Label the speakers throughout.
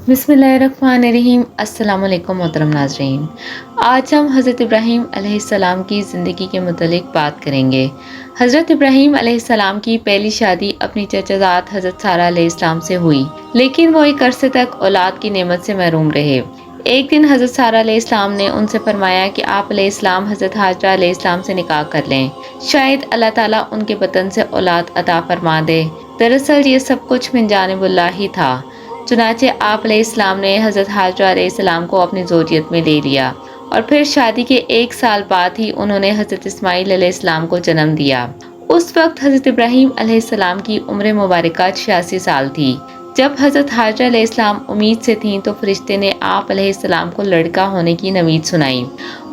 Speaker 1: बिस्मिल्लाहिर्रहमानिर्रहीम। अस्सलाम वालेकुम मोहतरम नाज़रीन। आज हम हज़रत इब्राहीम अलैहिस्सलाम की ज़िंदगी के मुतालिक बात करेंगे। हज़रत इब्राहीम अलैहिस्सलाम की पहली शादी अपनी चचाज़ाद हज़रत सारा अलैहिस्सलाम से हुई, लेकिन वो एक अरसे तक औलाद की नेमत से महरूम रहे। एक दिन हज़रत सारा अलैहिस्सलाम ने उनसे फरमाया कि आप अलैहिस्सलाम हज़रत हाजरा अलैहिस्सलाम से निकाह कर लें, शायद अल्लाह ताला उनके बतन से औलाद अता फरमा दे। दरअसल ये सब कुछ मिन जानिबिल्लाह ही था। चुनाचे आप अलैहिस्सलाम ने हज़रत हाजरा अलैहिस्सलाम को अपनी ज़ौजियत में ले लिया और फिर शादी के एक साल बाद ही उन्होंने हज़रत इस्माईल अलैहिस्सलाम को जन्म दिया। उस वक्त हज़रत इब्राहीम अलैहिस्सलाम की उम्र मुबारका 86 साल थी। जब हज़रत हाजरा अलैहिस्सलाम उम्मीद से थीं तो फरिश्ते ने आप अलैहिस्सलाम को लड़का होने की नवीद सुनाई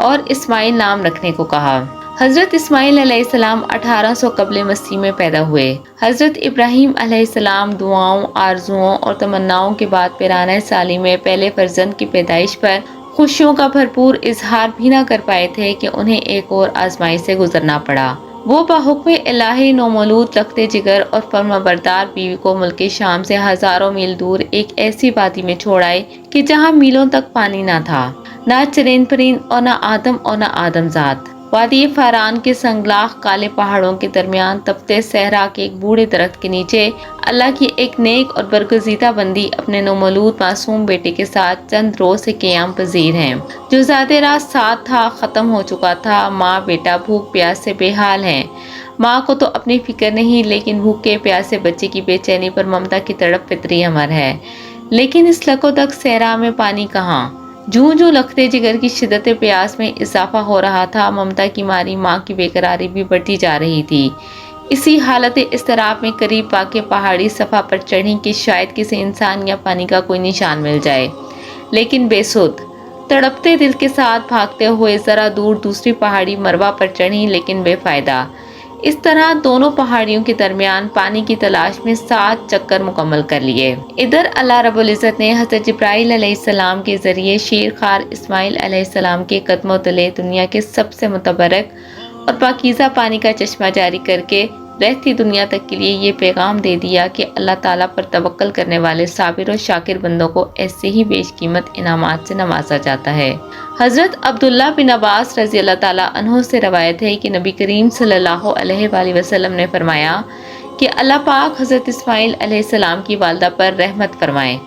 Speaker 1: और इस्माईल नाम रखने को कहा। हज़रत इस्माईल अलैहिस्सलाम 1800 कबल मसीह में पैदा हुए। हज़रत इब्राहीम अलैहिस्सलाम दुआओं, आरजुओं और तमन्नाओं के बाद पिराना साली में पहले फर्जंद की पैदाइश पर खुशियों का भरपूर इजहार भी न कर पाए थे कि उन्हें एक और आजमाइश से गुजरना पड़ा। वो बाहुक्म इलाही नौमौलूद लखते जिगर और फर्माबरदार बीवी को मुल्क शाम से हजारों मील दूर एक ऐसी वादी में छोड़ आए कि जहाँ मीलों तक पानी न था, न चरेन परीन और न आदम और न आदमजात। वादी फारान के संगलाख काले पहाड़ों के दरमियान तपते सहरा के एक बूढ़े दरख्त के नीचे अल्लाह की एक नेक और बरगुज़ीदा बंदी अपने नौमौलूद मासूम बेटे के साथ चंद रोज से क़याम पजीर हैं। जो ज़ाते रात साथ था ख़त्म हो चुका था। माँ बेटा भूख प्यास से बेहाल हैं। माँ को तो अपनी फिक्र नहीं, लेकिन भूखे प्यासे बच्चे की बेचैनी पर ममता की तड़प फितरी अमर है। लेकिन इस लको तक सहरा में पानी कहाँ। जूं जूं लखते जिगर की शिद्दत प्यास में इजाफा हो रहा था, ममता की मारी माँ की बेकरारी भी बढ़ती जा रही थी। इसी हालत इस्तराब में करीब वाक़े पहाड़ी सफ़ा पर चढ़ी कि शायद किसी इंसान या पानी का कोई निशान मिल जाए, लेकिन बेसुध तड़पते दिल के साथ भागते हुए ज़रा दूर दूसरी पहाड़ी मरवा पर चढ़ी, लेकिन बेफ़ायदा। इस तरह दोनों पहाड़ियों के दरमियान पानी की तलाश में 7 चक्कर मुकम्मल कर लिए। इधर अल्लाह रब्बुल इज़्ज़त ने हज़रत जिब्राईल अलैहिस्सलाम के ज़रिए शेरखार इस्माईल अलैहिस्सलाम के कदमों तले दुनिया के सबसे मुतबरक और पाकीज़ा पानी का चश्मा जारी करके रहती दुनिया तक के लिए ये पैगाम दे दिया कि अल्लाह ताला पर तवक्कल करने वाले साबिर और शाकिर बंदों को ऐसे ही बेशकीमत इनामात से नवाजा जाता है। हज़रत अब्दुल्ला बिन अब्बास रज़ी अल्लाह ताला अन्हु से रवायत है कि नबी करीम सल्लल्लाहु अलैहि वसल्लम ने फरमाया कि अल्लाह पाक हज़रत इस्माईल अलैहिस्सलाम की वालदा पर रहमत फरमाए।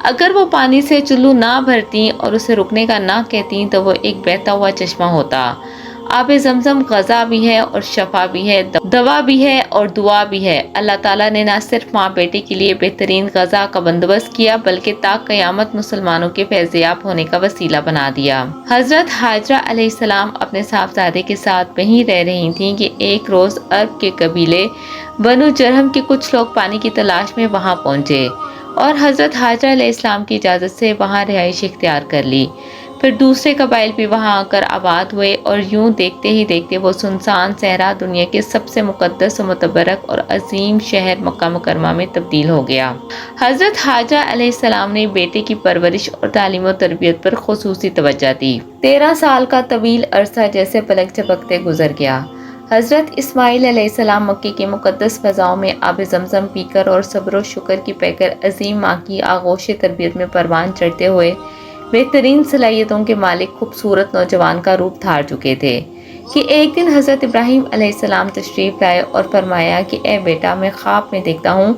Speaker 1: अगर वो पानी से चुल्लू ना भरती और उसे रुकने का ना कहती तो वो एक बहता हुआ चश्मा होता। आब ज़मज़म ग़ज़ा भी है और शफा भी है, दवा भी है और दुआ भी है। अल्लाह ताला ने ना सिर्फ माँ बेटे के लिए बेहतरीन ग़ज़ा का बंदोबस्त किया, बल्कि ता क़यामत मुसलमानों के फैज़याब होने का वसीला बना दिया। हज़रत हाजरा अलैहिस्सलाम अपने साहबजादे के साथ वहीं रह रही थीं कि एक रोज़ अरब के कबीले बनु जरहम के कुछ लोग पानी की तलाश में वहाँ पहुँचे और हज़रत हाजरा अलैहिस्सलाम की इजाज़त से वहाँ रिहाइश इख्तियार कर ली। फिर दूसरे कबाइल भी वहाँ आकर आबाद हुए और यूं देखते ही देखते वो सुनसान सहरा दुनिया के सबसे मुक़द्दस व मुतबरक और अजीम शहर मक्का मुकरमा में तब्दील हो गया। हज़रत हाजरा अलैहिस्सलाम ने बेटे की परवरिश और तालीम और तरबियत पर खुसूसी तवज्जो दी। 13 साल का तवील अरसा जैसे पलक झपकते गुजर गया। हज़रत इस्माईल अलैहिस्सलाम मक्के के मुक़द्दस फ़ज़ाओं में आब ज़मज़म पीकर और सब्र व शुक्र की पैकर अजीम माँ की आगोश तरबियत में परवान चढ़ते हुए बेहतरीन सलाहियतों के मालिक खूबसूरत नौजवान का रूप धार चुके थे कि एक दिन हज़रत इब्राहीम अलैहिस्सलाम तशरीफ़ लाए और फरमाया कि ए बेटा, मैं ख्वाब में देखता हूँ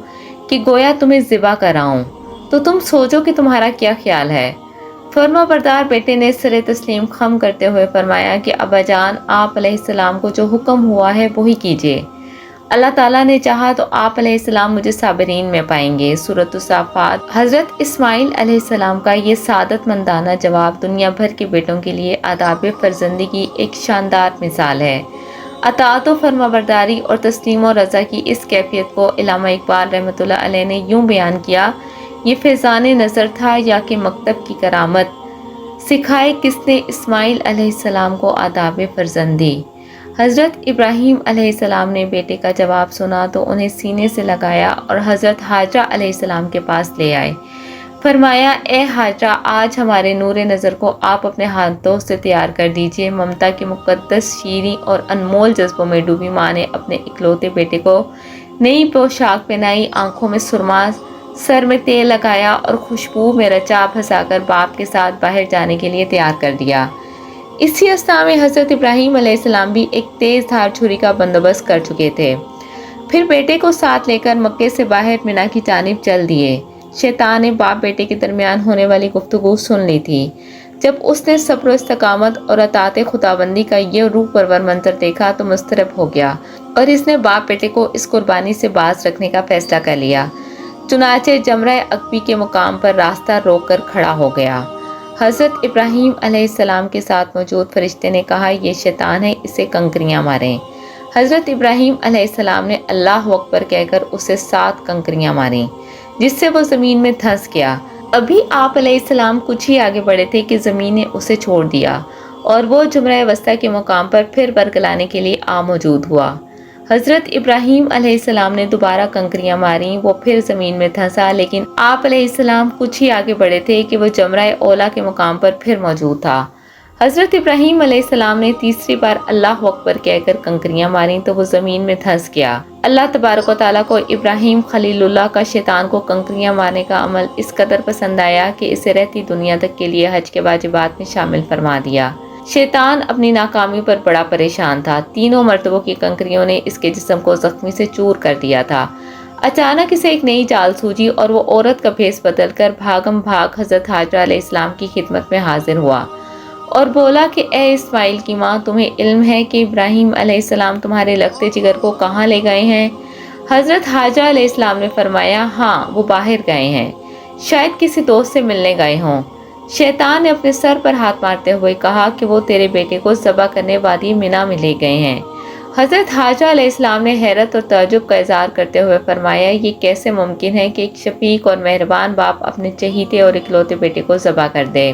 Speaker 1: कि गोया तुम्हें ज़िबा कर रहा हूँ, तो तुम सोचो कि तुम्हारा क्या ख्याल है। फर्माबरदार बेटे ने सरे तस्लीम खम करते हुए फरमाया कि अब्बा जान, आप अलैहिस्सलाम को जो हुक्म हुआ है वही कीजिए। अल्लाह ताला ने चाहा तो आप अलैहिस्सलाम मुझे साबिरीन में पाएंगे। सूरत साफ़ात। हज़रत इस्माईल अलैहिस्सलाम का ये सादतमंदाना जवाब दुनिया भर के बेटों के लिए आदाब फर्जंदी की एक शानदार मिसाल है। अताअत व फरमाबरदारी और तस्लीम और रज़ा की इस कैफियत को इल्लामा इकबाल रहमतुल्लाह अलैह ने यूँ बयान किया, ये फैज़ान नज़र था या कि मकतब की करामत, सिखाए किसने इस्माईल अलैहिस्सलाम को आदाब फर्जंदी। हज़रत इब्राहीम अलैहिस्सलाम ने बेटे का जवाब सुना तो उन्हें सीने से लगाया और हज़रत हाजरा अलैहिस्सलाम के पास ले आए। फरमाया, ए हाजरा, आज हमारे नूरे नज़र को आप अपने हाथों से तैयार कर दीजिए। ममता के मुक़द्दस शीरीं और अनमोल जज्बों में डूबी माँ ने अपने इकलौते बेटे को नई पोशाक पहनाई, आंखों में सुरमा سر میں تیل لگایا اور خوشبو میں رچا بھسا کر باپ کے ساتھ باہر جانے کے لیے تیار کر دیا۔ اسی اثنا میں حضرت ابراہیم علیہ السلام بھی ایک تیز دھار چھری کا بندوبست کر چکے تھے۔ پھر بیٹے کو ساتھ لے کر مکے سے باہر مینا کی جانب چل دیے۔ شیطان نے باپ بیٹے کے درمیان ہونے والی گفتگو سن لی تھی۔ جب اس نے صبر و استقامت اور اطاعت خداوندی کا یہ روح پرور منظر دیکھا تو مضطرب ہو گیا اور اس نے باپ بیٹے کو اس قربانی سے باز رکھنے کا فیصلہ کر لیا۔ چنانچہ جمرہ عقبی کے مقام پر راستہ روک کر کھڑا ہو گیا۔ حضرت ابراہیم علیہ السلام کے ساتھ موجود فرشتے نے کہا، یہ شیطان ہے، اسے کنکریاں ماریں۔ حضرت ابراہیم علیہ السلام نے اللہ اکبر کہہ کر اسے 7 کنکریاں ماریں، جس سے وہ زمین میں دھنس گیا۔ ابھی آپ علیہ السلام کچھ ہی آگے بڑھے تھے کہ زمین نے اسے چھوڑ دیا اور وہ جمرہ وسطیٰ کے مقام پر پھر برگلانے کے لیے موجود ہوا۔ حضرت ابراہیم علیہ السلام نے دوبارہ کنکریاں ماریں، وہ پھر زمین میں دھنسا، لیکن آپ علیہ السلام کچھ ہی آگے بڑھے تھے کہ وہ جمرہ اولا کے مقام پر پھر موجود تھا۔ حضرت ابراہیم علیہ السلام نے تیسری بار اللہ اکبر کہہ کر کنکریاں ماریں تو وہ زمین میں دھنس گیا۔ اللہ تبارک و تعالیٰ کو ابراہیم خلیل اللہ کا شیطان کو کنکریاں مارنے کا عمل اس قدر پسند آیا کہ اسے رہتی دنیا تک کے لیے حج کے واجبات میں شامل فرما دیا۔ شیطان اپنی ناکامی پر بڑا پریشان تھا۔ 3 مرتبوں کی کنکریوں نے اس کے جسم کو زخمی سے چور کر دیا تھا۔ اچانک اسے ایک نئی چال سوجی اور وہ عورت کا بھیس بدل کر بھاگم بھاگ حضرت حاجرہ علیہ السلام کی خدمت میں حاضر ہوا اور بولا کہ اے اسماعیل کی ماں، تمہیں علم ہے کہ ابراہیم علیہ السلام تمہارے لگتے جگر کو کہاں لے گئے ہیں؟ حضرت حاجرہ علیہ السلام نے فرمایا، ہاں، وہ باہر گئے ہیں، شاید کسی دوست سے ملنے گئے ہوں۔ شیطان نے اپنے سر پر ہاتھ مارتے ہوئے کہا کہ وہ تیرے بیٹے کو ذبح کرنے وادی مینا میں لے گئے ہیں۔ حضرت حاجرہ علیہ السلام نے حیرت اور تعجب کا اظہار کرتے ہوئے فرمایا، یہ کیسے ممکن ہے کہ ایک شفیق اور مہربان باپ اپنے چہیتے اور اکلوتے بیٹے کو ذبح کر دے؟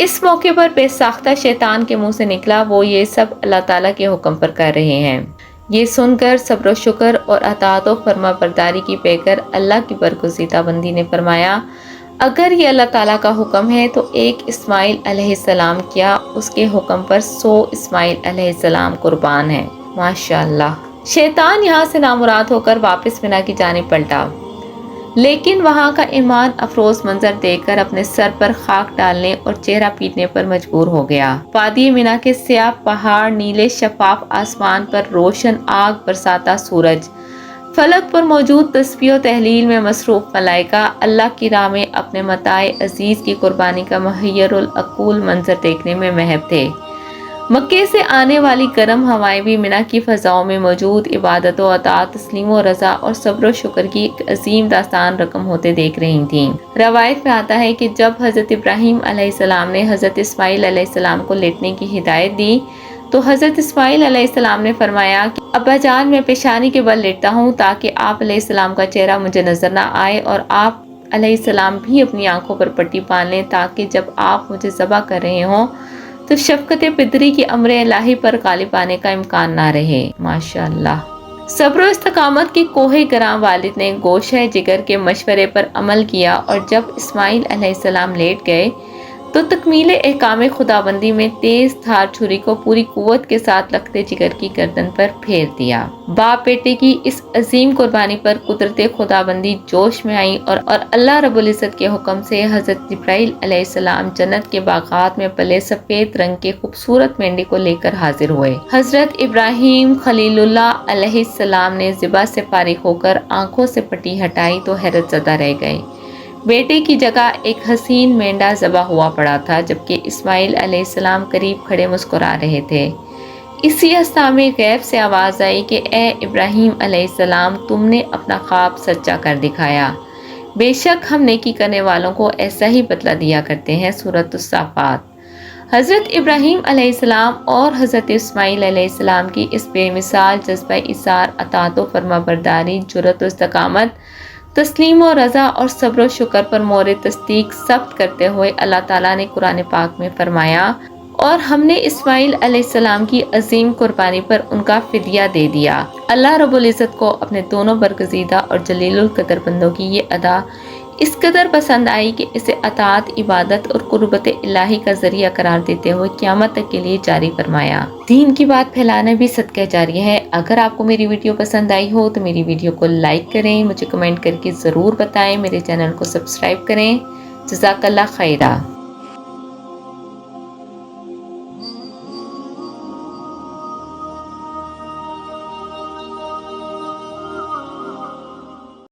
Speaker 1: اس موقع پر بے ساختہ شیطان کے منہ سے نکلا، وہ یہ سب اللہ تعالیٰ کے حکم پر کر رہے ہیں۔ یہ سن کر صبر و شکر اور اطاعت و فرما برداری کی پے کر اللہ کی برگزیدہ بندی نے فرمایا، اگر یہ اللہ تعالیٰ کا حکم ہے تو ایک اسماعیل علیہ السلام کیا، اس کے حکم پر 100 اسماعیل علیہ السلام قربان ہیں۔ ماشاءاللہ۔ شیطان یہاں سے نامراد ہو کر واپس مینا کی جانب پلٹا، لیکن وہاں کا ایمان افروز منظر دیکھ کر اپنے سر پر خاک ڈالنے اور چہرہ پیٹنے پر مجبور ہو گیا۔ وادی مینا کے سیاہ پہاڑ، نیلے شفاف آسمان پر روشن آگ برساتا سورج، فلک پر موجود تسبیح و تحلیل میں مصروف ملائکہ، اللہ کی راہ میں اپنے متاع عزیز کی قربانی کا محیر العقول منظر دیکھنے میں محو تھے۔ مکے سے آنے والی گرم ہوائیں بھی مینا کی فضاؤں میں موجود عبادت و اطاعت، تسلیم و رضا اور صبر و شکر کی ایک عظیم داستان رقم ہوتے دیکھ رہی تھیں۔ روایت میں آتا ہے کہ جب حضرت ابراہیم علیہ السلام نے حضرت اسماعیل علیہ السلام کو لیٹنے کی ہدایت دی تو حضرت اسماعیل علیہ السلام نے فرمایا کہ ابا جان، میں پیشانی کے بل لیٹتا ہوں تاکہ آپ علیہ السلام کا چہرہ مجھے نظر نہ آئے، اور آپ علیہ السلام بھی اپنی آنکھوں پر پٹی باندھ لیں تاکہ جب آپ مجھے ذبح کر رہے ہوں تو شفقت پدری کی امر الہی پر غالب آنے کا امکان نہ رہے۔ ماشاءاللہ۔ صبر و استقامت کی کوہ گراں والد نے گوشہ جگر کے مشورے پر عمل کیا، اور جب اسماعیل علیہ السلام لیٹ گئے تو تکمیل احکام خداوندی میں تیز دھار چھری کو پوری قوت کے ساتھ لگتے جگر کی گردن پر پھیر دیا۔ باپ بیٹے کی اس عظیم قربانی پر قدرت خداوندی جوش میں آئی اور اللہ رب العزت کے حکم سے حضرت جبرائیل علیہ السلام جنت کے باغات میں پلے سفید رنگ کے خوبصورت مینڈے کو لے کر حاضر ہوئے۔ حضرت ابراہیم خلیل اللہ علیہ السلام نے ذبح سے فارغ ہو کر آنکھوں سے پٹی ہٹائی تو حیرت زدہ رہ گئے۔ بیٹے کی جگہ ایک حسین مینڈا ذبح ہوا پڑا تھا، جبکہ اسماعیل علیہ السلام قریب کھڑے مسکرا رہے تھے۔ اسی اثنا میں غیب سے آواز آئی کہ اے ابراہیم علیہ السلام، تم نے اپنا خواب سچا کر دکھایا، بے شک ہم نیکی کرنے والوں کو ایسا ہی بدلہ دیا کرتے ہیں۔ سورۃ الصافات۔ حضرت ابراہیم علیہ السلام اور حضرت اسماعیل علیہ السلام کی اس بے مثال جذبہ ایثار، اطاعت و فرما برداری، جرأت و استقامت، تسلیم و رضا اور صبر و شکر پر مورد تصدیق ثبت کرتے ہوئے اللہ تعالیٰ نے قرآن پاک میں فرمایا، اور ہم نے اسماعیل علیہ السلام کی عظیم قربانی پر ان کا فدیہ دے دیا۔ اللہ رب العزت کو اپنے دونوں برگزیدہ اور جلیل القدر بندوں کی یہ ادا اس قدر پسند آئی کہ اسے اطاعت، عبادت اور قربت الہی کا ذریعہ قرار دیتے ہوئے قیامت تک کے لیے جاری فرمایا۔ دین کی بات پھیلانا بھی صدقہ جاریہ ہے۔ اگر آپ کو میری ویڈیو پسند آئی ہو تو میری ویڈیو کو لائک کریں، مجھے کمنٹ کر کے ضرور بتائیں، میرے چینل کو سبسکرائب کریں۔ جزاک اللہ خیرہ۔